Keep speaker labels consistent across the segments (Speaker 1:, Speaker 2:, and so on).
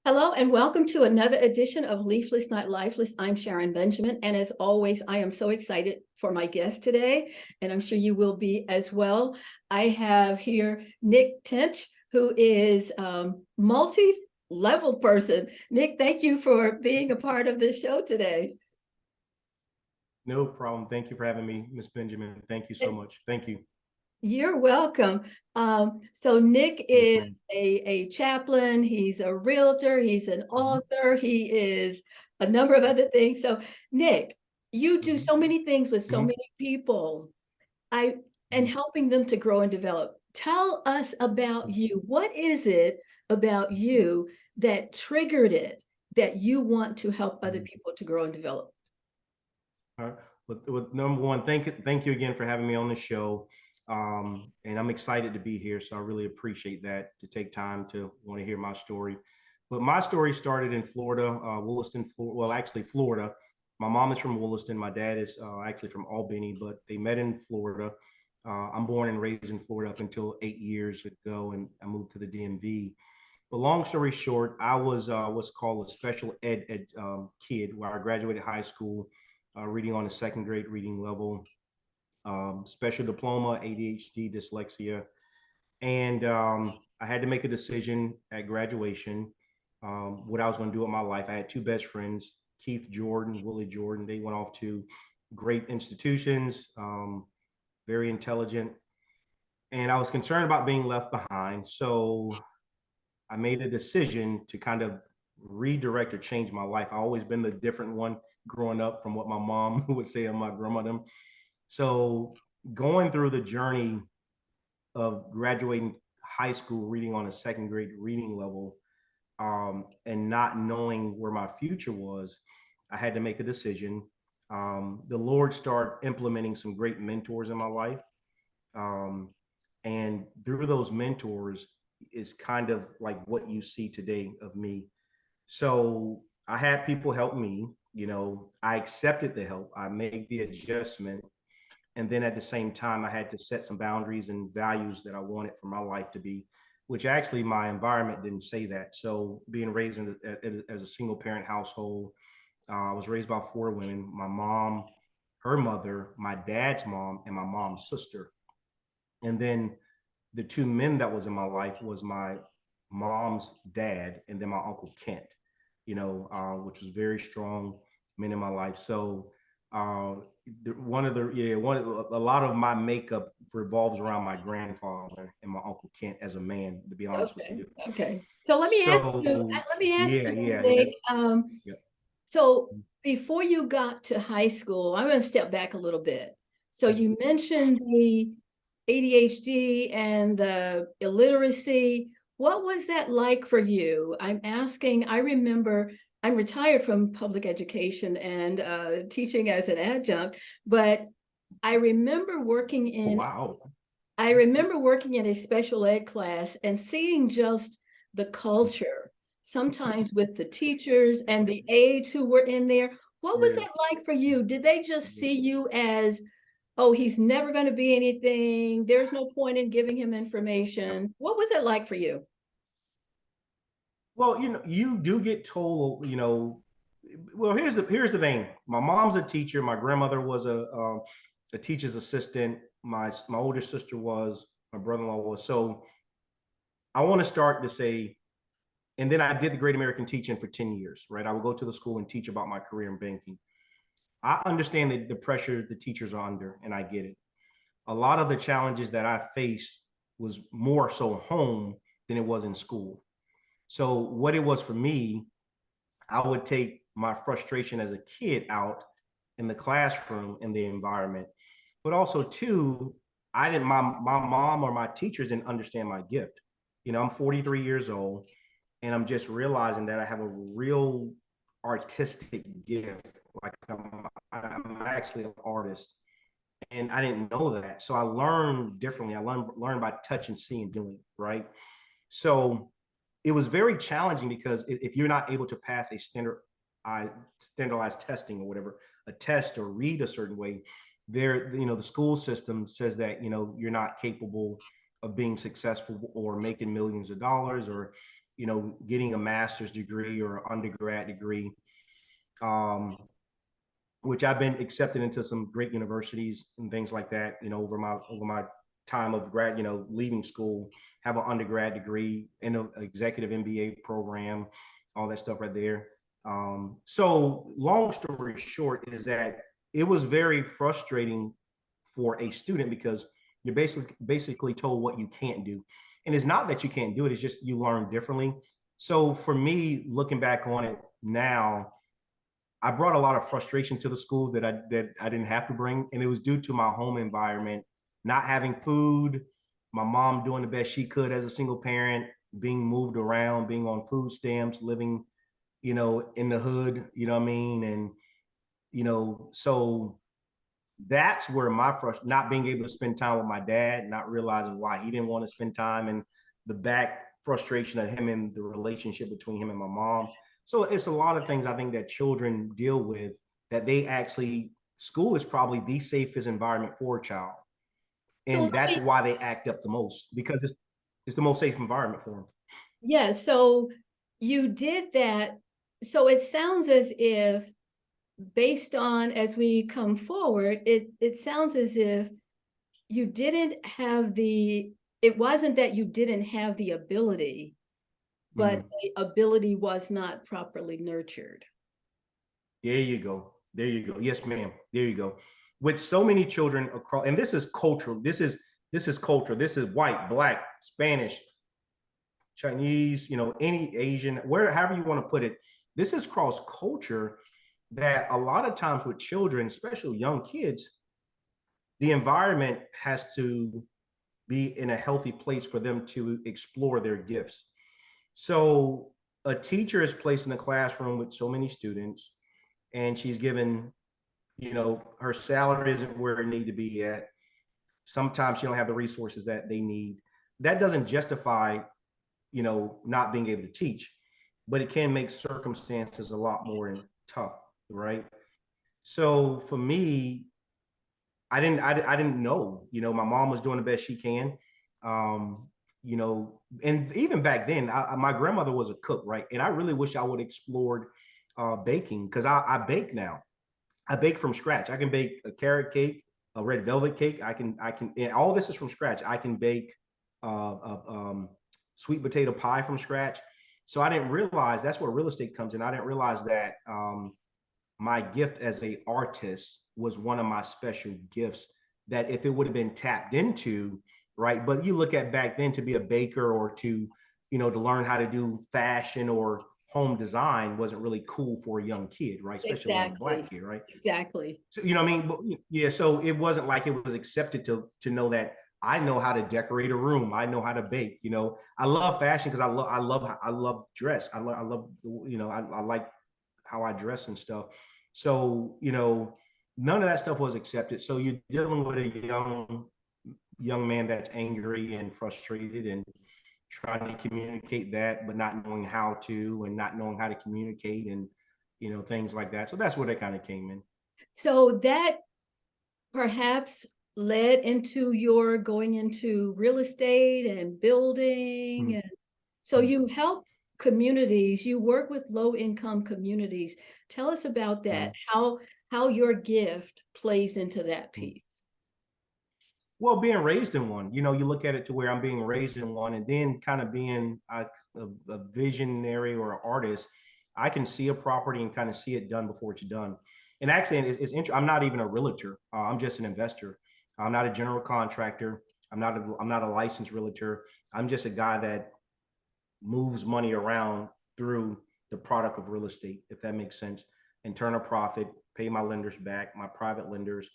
Speaker 1: Hello and welcome to another edition of Leafless, Not Lifeless. I'm Sharon Benjamin, and as always, I am so excited for my guest today, and I'm sure you will be as well. I have here Nick Tinch, who is multi-level person. Nick, thank you for being a part of this show today.
Speaker 2: No problem. Thank you for having me, Miss Benjamin. Thank you so much. Thank you.
Speaker 1: You're welcome. So Nick
Speaker 2: Yes,
Speaker 1: is
Speaker 2: ma'am.
Speaker 1: a chaplain, he's a realtor, he's an
Speaker 2: Mhm,
Speaker 1: author, he is a number of other things. So Nick, you do
Speaker 2: mhm,
Speaker 1: so many things with so
Speaker 2: mhm,
Speaker 1: many people. I and
Speaker 2: mhm,
Speaker 1: helping them to grow and develop. Tell us about
Speaker 2: mhm.
Speaker 1: you. What is it about you that triggered it that you want to help other
Speaker 2: Mhm.
Speaker 1: people to grow and develop?
Speaker 2: All right. With number one, thank you again for having me on the show. And I'm excited to be here. So I really appreciate that to take time to want to hear my story. But my story started in Florida, Williston, Florida. Well, actually, Florida. My mom is from Williston. My dad is actually from Albany, but they met in Florida. I'm born and raised in Florida up until 8 years ago, and I moved to the DMV. But long story short, I was what's called a special ed kid, where I graduated high school, reading on a second grade reading level, special diploma, ADHD, dyslexia, and I had to make a decision at graduation, what I was going to do with my life. I had two best friends, Keith Jordan, Willie Jordan. They went off to great institutions, very intelligent, and I was concerned about being left behind. So I made a decision to kind of redirect or change my life. I always been the different one growing up from what my mom would say and my grandmother. So going through the journey of graduating high school, reading on a second grade reading level, and not knowing where my future was, I had to make a decision. The Lord started implementing some great mentors in my life. Um, and through those mentors is kind of like what you see today of me. So I had people help me, I accepted the help, I made the adjustment. And then at the same time, I had to set some boundaries and values that I wanted for my life to be, which actually my environment didn't say that. So being raised as a single parent household, I was raised by four women: my mom, her mother, my dad's mom, and my mom's sister. And then the two men that was in my life was my mom's dad and then my uncle Kent, which was very strong men in my life. So uh, one of the yeah one a lot of my makeup revolves around my grandfather and my uncle Kent as a man. To be honest with
Speaker 1: Okay,
Speaker 2: you,
Speaker 1: okay. So
Speaker 2: so
Speaker 1: let me ask
Speaker 2: yeah,
Speaker 1: you,
Speaker 2: yeah,
Speaker 1: Nick,
Speaker 2: yeah.
Speaker 1: so before you got to high school, I'm going to step back a little bit. So you mentioned the ADHD and the illiteracy. What was that like for you? I'm asking, I remember I'm retired from public education and teaching as an adjunct, but I remember working
Speaker 2: Oh,
Speaker 1: in
Speaker 2: wow.
Speaker 1: I remember working in a special ed class and seeing just the culture, sometimes with the teachers and the aides who were in there. What was
Speaker 2: Yeah.
Speaker 1: that like for you? Did they just see you as, oh, he's never going to be anything. There's no point in giving him information. What was it like for you?
Speaker 2: Well, you do get told, well, here's the thing. My mom's a teacher. My grandmother was a teacher's assistant. My older sister was. My brother-in-law was. So I want to start to say, and then I did the Great American Teaching for 10 years, right? I would go to the school and teach about my career in banking. I understand the pressure the teachers are under, and I get it. A lot of the challenges that I faced was more so home than it was in school. So what it was for me, I would take my frustration as a kid out in the classroom, in the environment. But also too, I didn't my mom or my teachers didn't understand my gift. I'm 43 years old, and I'm just realizing that I have a real artistic gift. Like I'm actually an artist, and I didn't know that. So I learned differently. I learned by touching, seeing, doing, right? So it was very challenging because if you're not able to pass a standardized testing or whatever, a test or read a certain way, the school system says that you're not capable of being successful or making millions of dollars, or getting a master's degree or an undergrad degree, um, which I've been accepted into some great universities and things like that, over my time of leaving school, have an undergrad degree in an executive MBA program, all that stuff right there. So long story short is that it was very frustrating for a student because you're basically told what you can't do. And it's not that you can't do it, it's just you learn differently. So for me, looking back on it now, I brought a lot of frustration to the schools that I didn't have to bring, and it was due to my home environment, not having food, my mom doing the best she could as a single parent, being moved around, being on food stamps, living, in the hood, you know what I mean, and so that's where my frustration, not being able to spend time with my dad, not realizing why he didn't want to spend time, and the back frustration of him and the relationship between him and my mom. So it's a lot of things I think that children deal with that they actually, school is probably the safest environment for a child.
Speaker 1: So
Speaker 2: And
Speaker 1: let
Speaker 2: that's
Speaker 1: me,
Speaker 2: why they act up the most, because it's the most safe environment for them.
Speaker 1: yeah, so you did that. So it sounds as if, based on as we come forward, it sounds as if you didn't have the, it wasn't that you didn't have the ability, but
Speaker 2: Mm-hmm.
Speaker 1: the ability was not properly nurtured.
Speaker 2: There you go. There you go. Yes, ma'am. There you go. With so many children across, and this is cultural. This is culture. This is white, black, Spanish, Chinese, any Asian, however you want to put it. This is cross culture that a lot of times with children, especially young kids, the environment has to be in a healthy place for them to explore their gifts. So a teacher is placed in a classroom with so many students, and she's given, her salary isn't where it need to be at. Sometimes she don't have the resources that they need. That doesn't justify, not being able to teach, but it can make circumstances a lot more tough, right? So for me, I didn't know. My mom was doing the best she can. Um, and even back then, my grandmother was a cook, right? And I really wish I would have explored baking, because I bake now. I bake from scratch. I can bake a carrot cake, a red velvet cake. I can, and all this is from scratch. I can bake sweet potato pie from scratch. So I didn't realize that's where real estate comes in. I didn't realize that my gift as a artist was one of my special gifts, that if it would have been tapped into, right? But you look at back then, to be a baker or to, to learn how to do fashion or home design wasn't really cool for a young kid, right? Especially a young black
Speaker 1: Exactly.
Speaker 2: kid, right?
Speaker 1: Exactly.
Speaker 2: So you know what I mean? But yeah, so it wasn't like it was accepted to know that I know how to decorate a room. I know how to bake. I love fashion because I love dress. I love I like how I dress and stuff. So none of that stuff was accepted. So you're dealing with a young man that's angry and frustrated and trying to communicate that, but not knowing how to, and not knowing how to communicate, and things like that. So that's where they kind of came in.
Speaker 1: So that perhaps led into your going into real estate and building.
Speaker 2: Mm-hmm.
Speaker 1: And so you helped communities, you work with low income communities. Tell us about
Speaker 2: Mm-hmm.
Speaker 1: that, how your gift plays into that piece.
Speaker 2: Well, being raised in one, you look at it to where I'm being raised in one, and then kind of being a visionary or an artist, I can see a property and kind of see it done before it's done. And actually, I'm not even a realtor. I'm just an investor. I'm not a general contractor. I'm not a licensed realtor. I'm just a guy that moves money around through the product of real estate, if that makes sense, and turn a profit, pay my lenders back, my private lenders,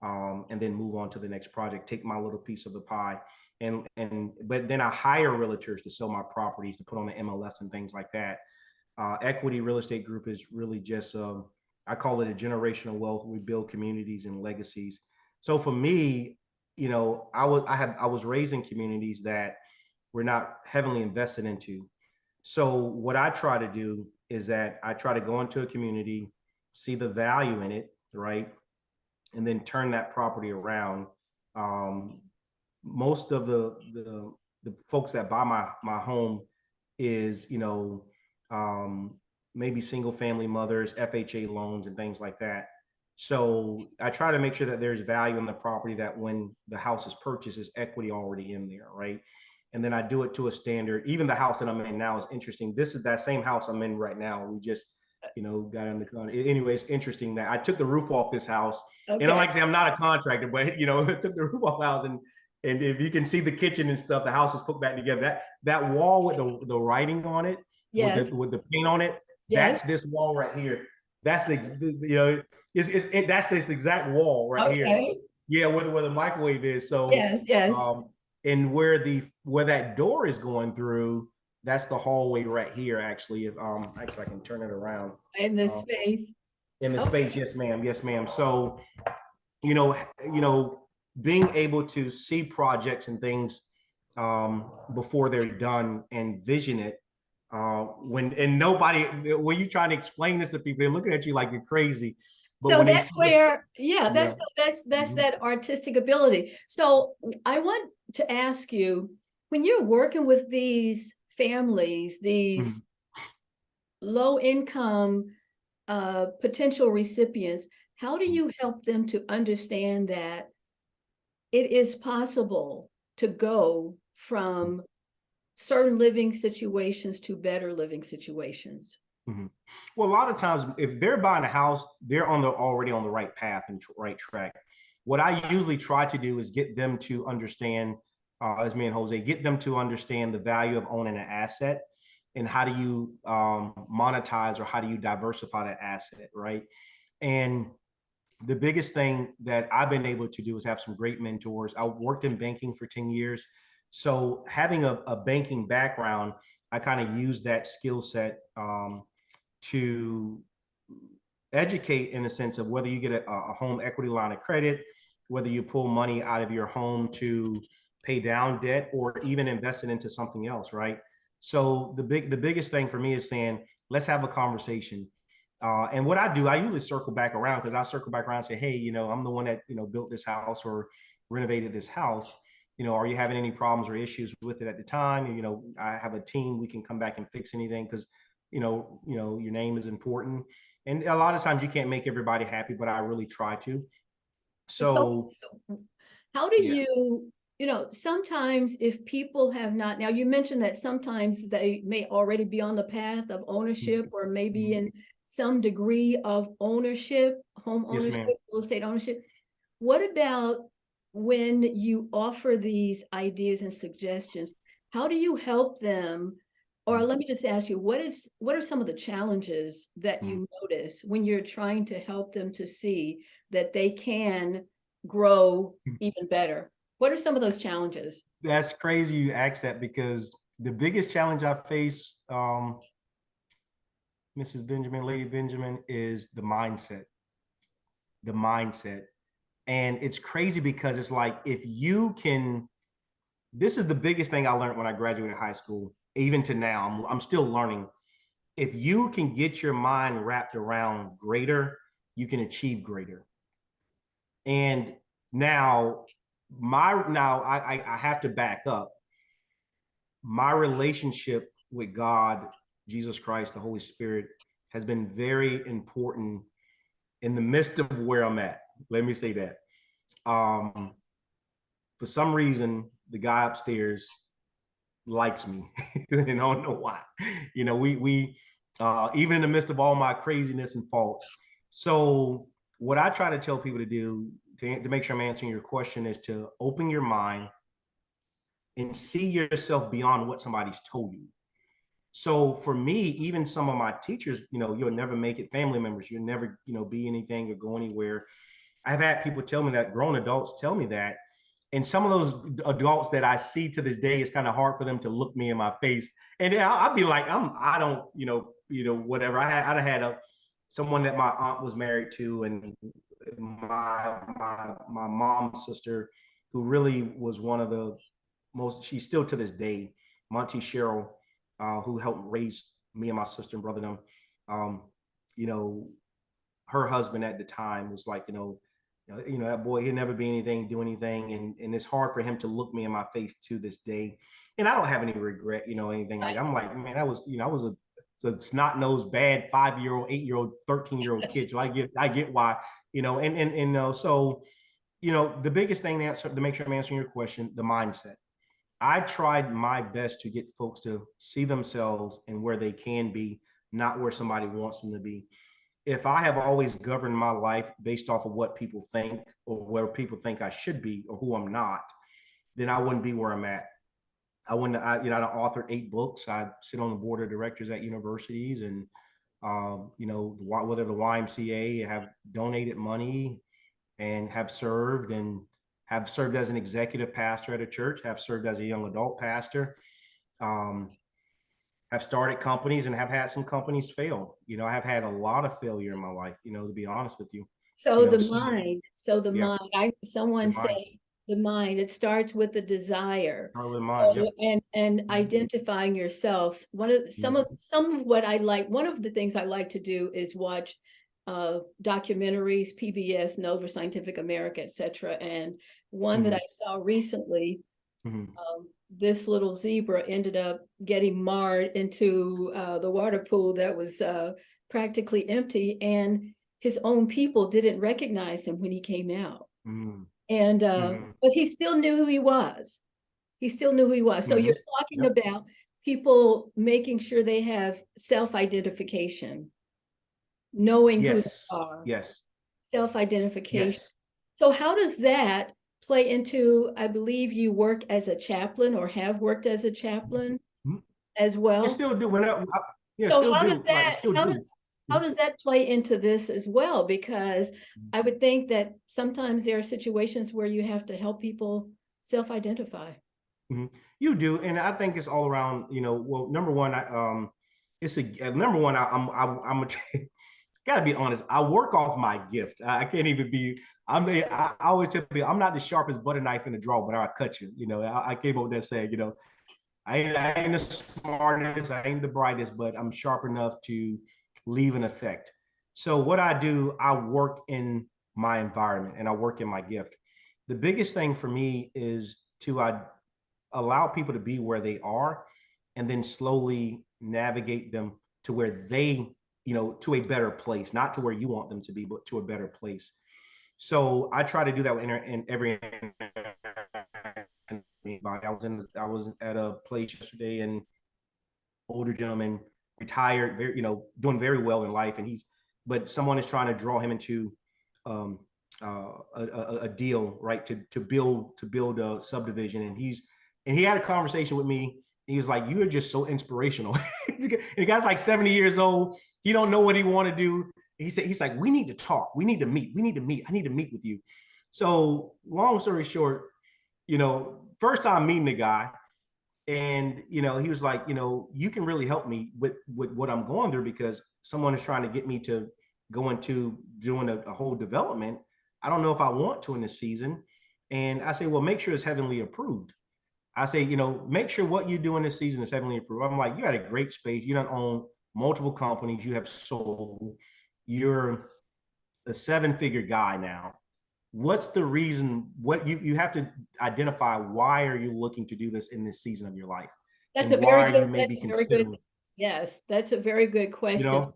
Speaker 2: and then move on to the next project, take my little piece of the pie. But then I hire realtors to sell my properties, to put on the MLS and things like that. Equity Real Estate Group is really just, I call it a generational wealth. We build communities and legacies. So for me, I was raised in communities that we're not heavily invested into. So what I try to do is that I try to go into a community, see the value in it, right? And then turn that property around. Most of the folks that buy my home, is, maybe single family mothers, FHA loans, and things like that. So I try to make sure that there's value in the property, that when the house is purchased, is equity already in there, right? And then I do it to a standard. Even the house that I'm in now is interesting. This is that same house I'm in right now. We just, got in the con. Anyway, it's interesting that I took the roof off this house. And I
Speaker 1: Okay.
Speaker 2: like to say I'm not a contractor, but I took the roof off the house, and if you can see the kitchen and stuff, the house is put back together. That wall with the writing on it, with
Speaker 1: Yes.
Speaker 2: the paint on it,
Speaker 1: Yes.
Speaker 2: that's this wall right here. That's that's this exact wall right here.
Speaker 1: Okay.
Speaker 2: Yeah, where the microwave is. So,
Speaker 1: Yes. Yes.
Speaker 2: and where that door is going through, that's the hallway right here. Actually, if actually I can turn it around.
Speaker 1: In this
Speaker 2: Um,
Speaker 1: space.
Speaker 2: in the
Speaker 1: Okay.
Speaker 2: space, yes, ma'am, yes, ma'am. So, you know, you know, being able to see projects and things before they're done and vision it. When you trying to explain this to people, they're looking at you like you're crazy. But
Speaker 1: So
Speaker 2: when they
Speaker 1: that's
Speaker 2: see it,
Speaker 1: where, yeah,
Speaker 2: yeah.
Speaker 1: that's
Speaker 2: Mhm.
Speaker 1: that artistic ability. So I want to ask you, when you're working with these families,
Speaker 2: Mhm.
Speaker 1: these low income potential recipients, how do you help them to understand that it is possible to go from certain living situations to better living situations?
Speaker 2: Mhm. Well, a lot of times, if they're buying a house, they're already on the right path and right track. What I usually try to do is get them to understand, as me and Jose, get them to understand the value of owning an asset, and how do you monetize, or how do you diversify that asset, right? And the biggest thing that I've been able to do is have some great mentors. I worked in banking for 10 years. So having a banking background, I kind of use that skill set to educate, in a sense of whether you get a home equity line of credit, whether you pull money out of your home to pay down debt, or even invest it into something else, right? So the biggest thing for me is saying, let's have a conversation. And what I do, I usually circle back around, because I circle back around and say, hey, I'm the one that built this house or renovated this house. Are you having any problems or issues with it at the time? I have a team. We can come back and fix anything, because your name is important. And a lot of times you can't make everybody happy, but I really try to.
Speaker 1: So
Speaker 2: So
Speaker 1: how do
Speaker 2: yeah.
Speaker 1: sometimes if people have not, now you mentioned that sometimes they may already be on the path of ownership, or maybe
Speaker 2: Mhm.
Speaker 1: in some degree of ownership, home
Speaker 2: Yes,
Speaker 1: ownership,
Speaker 2: ma'am.
Speaker 1: real estate ownership. What about when you offer these ideas and suggestions? How do you help them? Or
Speaker 2: Mhm.
Speaker 1: let me just ask you, what are some of the challenges that
Speaker 2: Mhm.
Speaker 1: you notice when you're trying to help them to see that they can grow even better? What are some of those challenges?
Speaker 2: That's crazy you ask that, because the biggest challenge I face, Mrs. Benjamin, Lady Benjamin, is the mindset. The mindset. And it's crazy, because it's like, if you can, this is the biggest thing I learned when I graduated high school, even to now. I'm still learning. If you can get your mind wrapped around greater, you can achieve greater. And now, I have to back up. My relationship with God, Jesus Christ, the Holy Spirit, has been very important in the midst of where I'm at. Let me say that. Um, for some reason, the guy upstairs likes me, and I don't know why. We even in the midst of all my craziness and faults. So what I try to tell people to do, to make sure I'm answering your question, is to open your mind and see yourself beyond what somebody's told you. So for me, even some of my teachers, you'll never make it, family members, you'll never, be anything or go anywhere. I've had people tell me that, grown adults tell me that. And some of those adults that I see to this day, it's kind of hard for them to look me in my face. And I'll be like, I don't, whatever. I'd have had someone that my aunt was married to, and my mom's sister, who really was one of the most, she's still to this day, Monty Cheryl, who helped raise me and my sister and brother them. Um, you know, her husband at the time was like, That boy, he'll never be anything, do anything. And it's hard for him to look me in my face to this day. And I don't have any regret, anything like I'm like, man, I was a snot-nosed, bad 5-year-old, 8-year-old, 13-year-old kid. So I get why, so the biggest thing to make sure I'm answering your question, the mindset. I tried my best to get folks to see themselves and where they can be, not where somebody wants them to be. If I have always governed my life based off of what people think or where people think I should be or who I'm not, then I wouldn't be where I'm at. I wouldn't, I authored 8 books. I sit on the board of directors at universities and, whether the YMCA have donated money and have served as an executive pastor at a church, have served as a young adult pastor, have started companies and have had some companies fail. I have had a lot of failure in my life, to be honest with you.
Speaker 1: So the mind,
Speaker 2: Yeah,
Speaker 1: someone
Speaker 2: the mind,
Speaker 1: say the mind, it starts with the desire.
Speaker 2: start with the mind.
Speaker 1: So,
Speaker 2: Yep.
Speaker 1: and
Speaker 2: Mhm.
Speaker 1: identifying yourself. Some of what I like, one of the things I like to do is watch documentaries, PBS, Nova, Scientific America, etc. And one that I saw recently,
Speaker 2: Mhm.
Speaker 1: this little zebra ended up getting marred into the water pool that was practically empty, and his own people didn't recognize him when he came out.
Speaker 2: Mhm.
Speaker 1: And
Speaker 2: Mhm.
Speaker 1: but he still knew who he was. He still knew who he was. So
Speaker 2: Mhm.
Speaker 1: you're talking
Speaker 2: Yep.
Speaker 1: about people making sure they have self-identification, knowing who they
Speaker 2: Yes.
Speaker 1: are,
Speaker 2: Yes.
Speaker 1: self-identification.
Speaker 2: Yes.
Speaker 1: So how does that play into, I believe you work as a chaplain or have worked as a chaplain
Speaker 2: Mhm.
Speaker 1: as
Speaker 2: I
Speaker 1: well?
Speaker 2: still do. Yeah,
Speaker 1: So
Speaker 2: still do. Like I still do.
Speaker 1: how
Speaker 2: Mhm.
Speaker 1: does that play into this as well? Because I would think that sometimes there are situations where you have to help people self-identify.
Speaker 2: Mhm. You do, and I think it's all around. Well, number one, it's a number one. I'm a gotta be honest. I work off my gift. I can't even be. I always tell people I'm not the sharpest butter knife in the drawer, but I'll cut you. I came up with that saying. I ain't the smartest, I ain't the brightest, but I'm sharp enough to leave an effect. So what I do, I work in my environment and I work in my gift. The biggest thing for me is to allow people to be where they are and then slowly navigate them to where they, to a better place, not to where you want them to be, but to a better place. So I try to do that in every. I was at a place yesterday, and older gentleman, retired, very, doing very well in life, but someone is trying to draw him into um, a deal, right, to build a subdivision, and he had a conversation with me. He was like, "You are just so inspirational." And the guy's like 70 years old. He don't know what he want to do. He's like, "We need to talk. We need to meet. We need to meet. I need to meet with you." So long story short, first time meeting the guy, and he was like, you can really help me with what I'm going through, because someone is trying to get me to go into doing a whole development. I don't know if I want to in this season. And I say, well, make sure it's heavenly approved. I say, make sure what you do in this season is heavenly approved. I'm like, you got a great space, you don't own multiple companies, you have sold, you're a 7-figure guy now. What's the reason? What you have to identify, why are you looking to do this in this season of your life,
Speaker 1: That's a
Speaker 2: and
Speaker 1: very
Speaker 2: why are
Speaker 1: good,
Speaker 2: you maybe
Speaker 1: that's a very good,
Speaker 2: considering,
Speaker 1: yes, that's a very good
Speaker 2: you
Speaker 1: question.
Speaker 2: know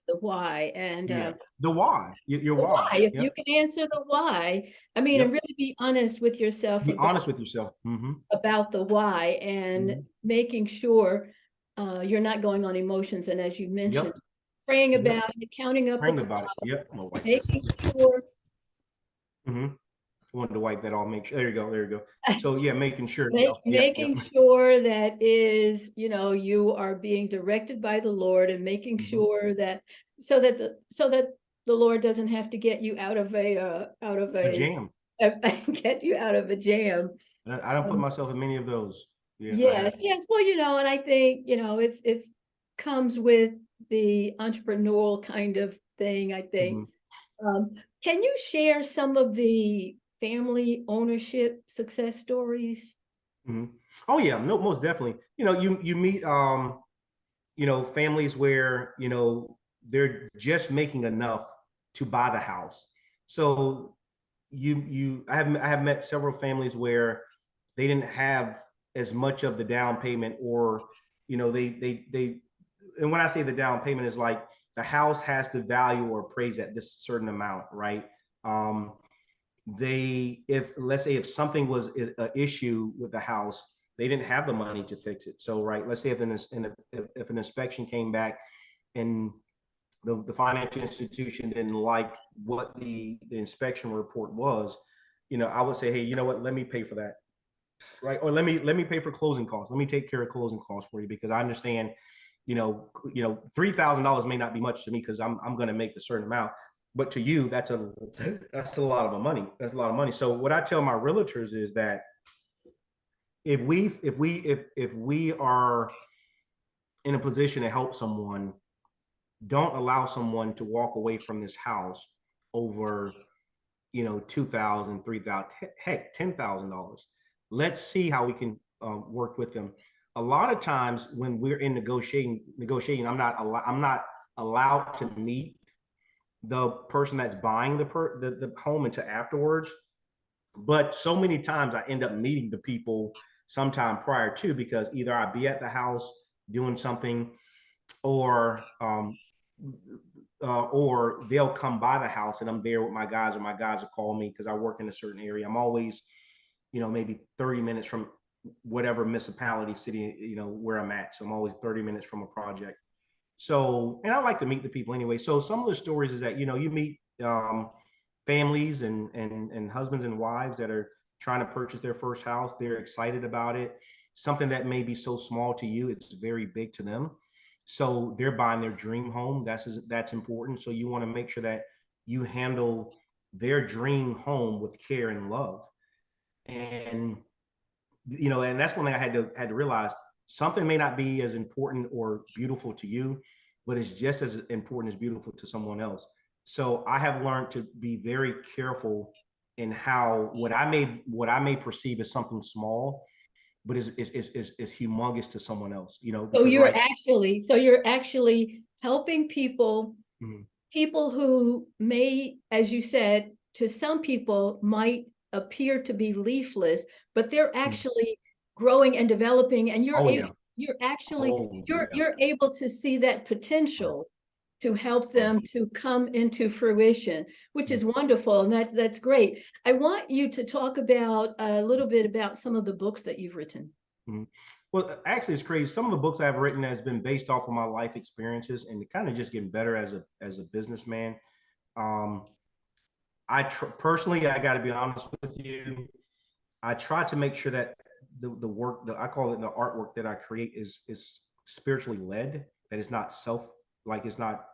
Speaker 1: The why, and
Speaker 2: yeah, the why, your
Speaker 1: the
Speaker 2: why.
Speaker 1: why, if you
Speaker 2: Yep.
Speaker 1: can answer the why, I mean, and
Speaker 2: Yep.
Speaker 1: really be honest with yourself
Speaker 2: Be honest with yourself. Mm-hmm.
Speaker 1: about the why, and
Speaker 2: Mm-hmm.
Speaker 1: making sure you're not going on emotions. And as you mentioned,
Speaker 2: Yep.
Speaker 1: praying
Speaker 2: Yep.
Speaker 1: about it, counting up the
Speaker 2: Praying about it.
Speaker 1: cost,
Speaker 2: Yep. I'm gonna wipe this.
Speaker 1: making sure
Speaker 2: Mm-hmm. I wanted to wipe that off. Make sure. There you go. There you go. So yeah, making sure. Yep. Yep.
Speaker 1: making sure that is, you are being directed by the Lord, and making
Speaker 2: Mm-hmm.
Speaker 1: sure that so that the Lord doesn't have to get you out of
Speaker 2: A jam.
Speaker 1: get you out of a jam.
Speaker 2: I don't put
Speaker 1: Um,
Speaker 2: myself in many of those. Yeah, I have.
Speaker 1: yes. Well, and I think, it's comes with the entrepreneurial kind of thing, I think.
Speaker 2: Mm-hmm.
Speaker 1: Can you share some of the family ownership success stories?
Speaker 2: Mm-hmm. Oh yeah, no, most definitely. You meet families where, they're just making enough to buy the house. So I have met several families where they didn't have as much of the down payment, or they and when I say the down payment is like the house has the value or appraised at this certain amount, right? Um, they if let's say if something was an issue with the house, they didn't have the money to fix it. So right, let's say if an inspection came back and the financial institution didn't like what the inspection report was, I would say, hey, you know what, let me pay for that, right? Or let me pay for closing costs. Let me take care of closing costs for you, because I understand, $3,000 may not be much to me because I'm going to make a certain amount, but to you, that's a lot of money. That's a lot of money. So what I tell my realtors is that if we are in a position to help someone, don't allow someone to walk away from this house over 2,000, 3,000, heck, $10,000. Let's see how we can work with them. A lot of times when we're in negotiating, I'm not allowed to meet the person that's buying the home until afterwards. But so many times I end up meeting the people sometime prior to, because either I'll be at the house doing something, or they'll come by the house and I'm there with my guys, or my guys will call me because I work in a certain area. I'm always, maybe 30 minutes from whatever municipality, city, where I'm at. So I'm always 30 minutes from a project. So, and I like to meet the people anyway. So some of the stories is that, you meet families and husbands and wives that are trying to purchase their first house. They're excited about it. Something that may be so small to you, it's very big to them. So they're buying their dream home. That's important. So you want to make sure that you handle their dream home with care and love. And and that's one thing I had to realize. Something may not be as important or beautiful to you, but it's just as important as beautiful to someone else. So I have learned to be very careful in how what I may perceive as something small, but is humongous to someone else.
Speaker 1: So
Speaker 2: Because
Speaker 1: you're actually helping people,
Speaker 2: Mhm.
Speaker 1: people who may, as you said, to some people might appear to be leafless, but they're actually growing and developing, and
Speaker 2: Oh yeah,
Speaker 1: you're able to see that potential to help them to come into fruition, which is wonderful, and that's great. I want you to talk about a little bit about some of the books that you've written.
Speaker 2: Mhm. Well, actually, it's crazy. Some of the books I've written has been based off of my life experiences and kind of just getting better as a businessman. Um, personally, I got to be honest with you. I try to make sure that the work that I call it the artwork that I create is spiritually led. That it's not it's not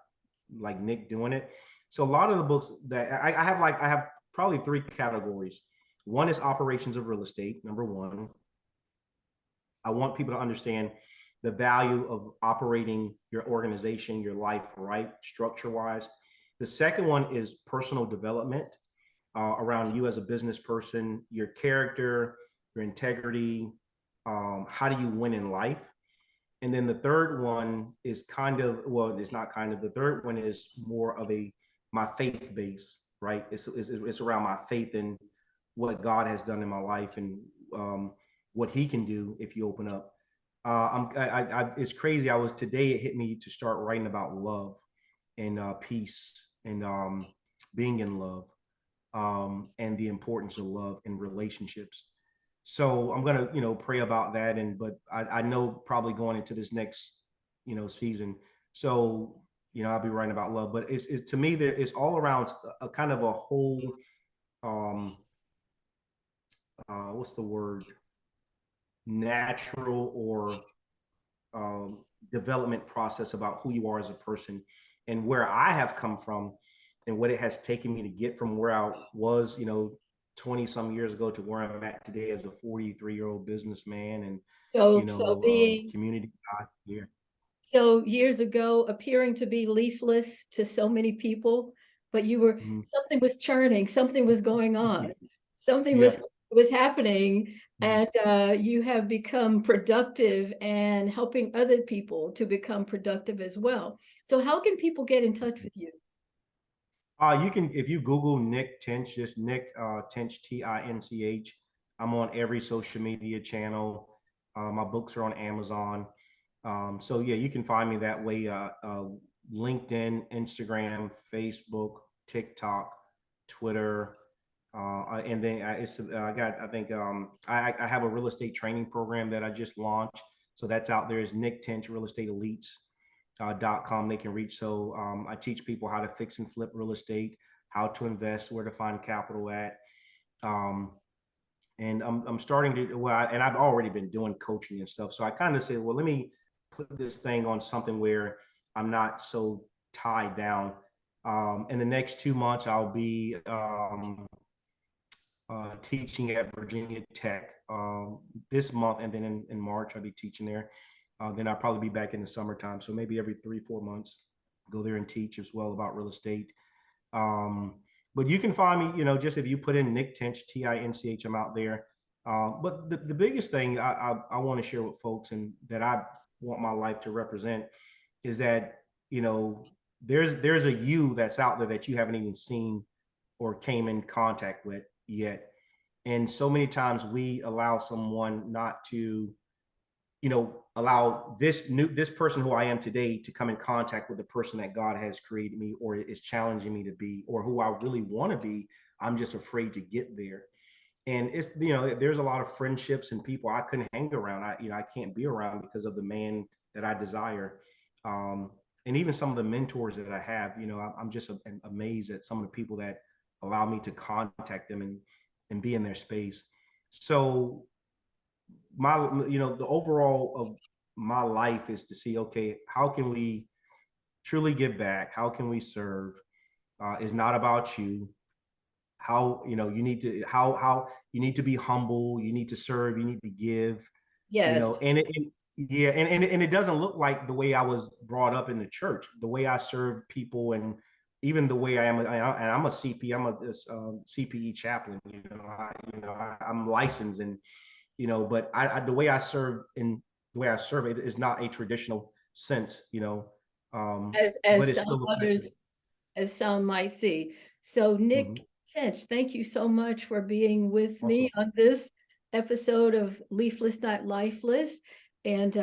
Speaker 2: like Nick doing it. So a lot of the books that I have probably three categories. One is operations of real estate. Number one, I want people to understand the value of operating your organization, your life right, structure wise. The second one is personal development around you as a business person, your character, your integrity, how do you win in life? And then the third one is well, it's not kind of, the third one is more of my faith base, right? It's around my faith in what God has done in my life, and what he can do if you open up. It's crazy. Today it hit me to start writing about love and peace and being in love, and the importance of love in relationships. So I'm gonna, pray about that. But I know probably going into this next, season. So, I'll be writing about love. But it's to me that it's all around a kind of a whole, um, what's the word? Natural or um, development process about who you are as a person, and where I have come from, and what it has taken me to get from where I was, 20 some years ago to where I'm at today as a 43-year-old businessman and,
Speaker 1: So being
Speaker 2: community guy. Yeah.
Speaker 1: so years ago, appearing to be leafless to so many people, but
Speaker 2: Mhm.
Speaker 1: something was churning, something was going on, something
Speaker 2: Yeah.
Speaker 1: was happening,
Speaker 2: Mhm.
Speaker 1: and you have become productive and helping other people to become productive as well. So how can people get in touch with you?
Speaker 2: You can, if you Google Nick Tinch, just Nick Tinch, Tinch. I'm on every social media channel. My books are on Amazon. So yeah, you can find me that way. LinkedIn, Instagram, Facebook, TikTok, Twitter, and then I got, I think I have a real estate training program that I just launched. So that's out there is Nick Tinch Real Estate Elites .com they can reach. So I teach people how to fix and flip real estate, how to invest, where to find capital at. Um, and I'm starting to, well, and I've already been doing coaching and stuff. So I kind of said, well, let me put this thing on something where I'm not so tied down. In the next 2 months, I'll be teaching at Virginia Tech this month, and then in March I'll be teaching there. Then I'll probably be back in the summertime, so maybe every 3-4 months, go there and teach as well about real estate. Um, but you can find me, just if you put in Nick Tinch, Tinch, I'm out there. But the biggest thing I want to share with folks, and that I want my life to represent, is that there's a you that's out there that you haven't even seen or came in contact with yet. And so many times we allow someone not to, allow this person who I am today to come in contact with the person that God has created me or is challenging me to be, or who I really want to be. I'm just afraid to get there. And it's, there's a lot of friendships and people I couldn't hang around. I can't be around because of the man that I desire. Um, and even some of the mentors that I have, I'm just amazed at some of the people that allow me to contact them and be in their space. So the overall of my life is to see, okay, how can we truly give back? How can we serve? Is not about you. How, you need to, how you need to be humble, you need to serve, you need to give,
Speaker 1: Yes.
Speaker 2: yeah, and it doesn't look like the way I was brought up in the church, the way I serve people, and even the way I am, and I'm a CP, I'm a CPE chaplain, I'm licensed, and but the way I serve, and the way I serve it is not a traditional sense,
Speaker 1: As
Speaker 2: but it's
Speaker 1: some
Speaker 2: still effective.
Speaker 1: others, as some might see. So Nick
Speaker 2: Mhm.
Speaker 1: Tinch, thank you so much for being with me
Speaker 2: Awesome.
Speaker 1: on this episode of Leafless, Not Lifeless, and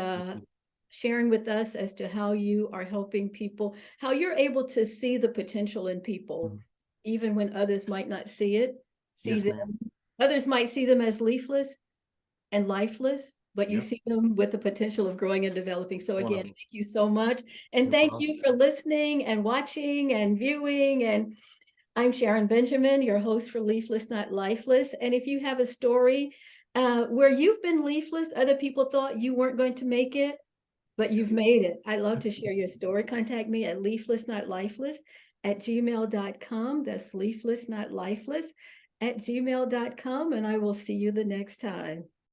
Speaker 1: sharing with us as to how you are helping people, how you're able to see the potential in people,
Speaker 2: Mhm.
Speaker 1: even when others might not see it. See
Speaker 2: Yes,
Speaker 1: them,
Speaker 2: ma'am.
Speaker 1: others might see them as leafless and lifeless, but you
Speaker 2: Yep.
Speaker 1: see them with the potential of growing and developing. So again,
Speaker 2: 100.
Speaker 1: thank you so much. And
Speaker 2: No
Speaker 1: thank
Speaker 2: problem.
Speaker 1: you for listening and watching and viewing. And I'm Sharon Benjamin, your host for Leafless, Not Lifeless. And if you have a story where you've been leafless, other people thought you weren't going to make it, but you've made it. I love to share your story. Contact me at leaflessnotlifeless@gmail.com. That's leafless, not lifeless, at gmail.com. And I will see you the next time.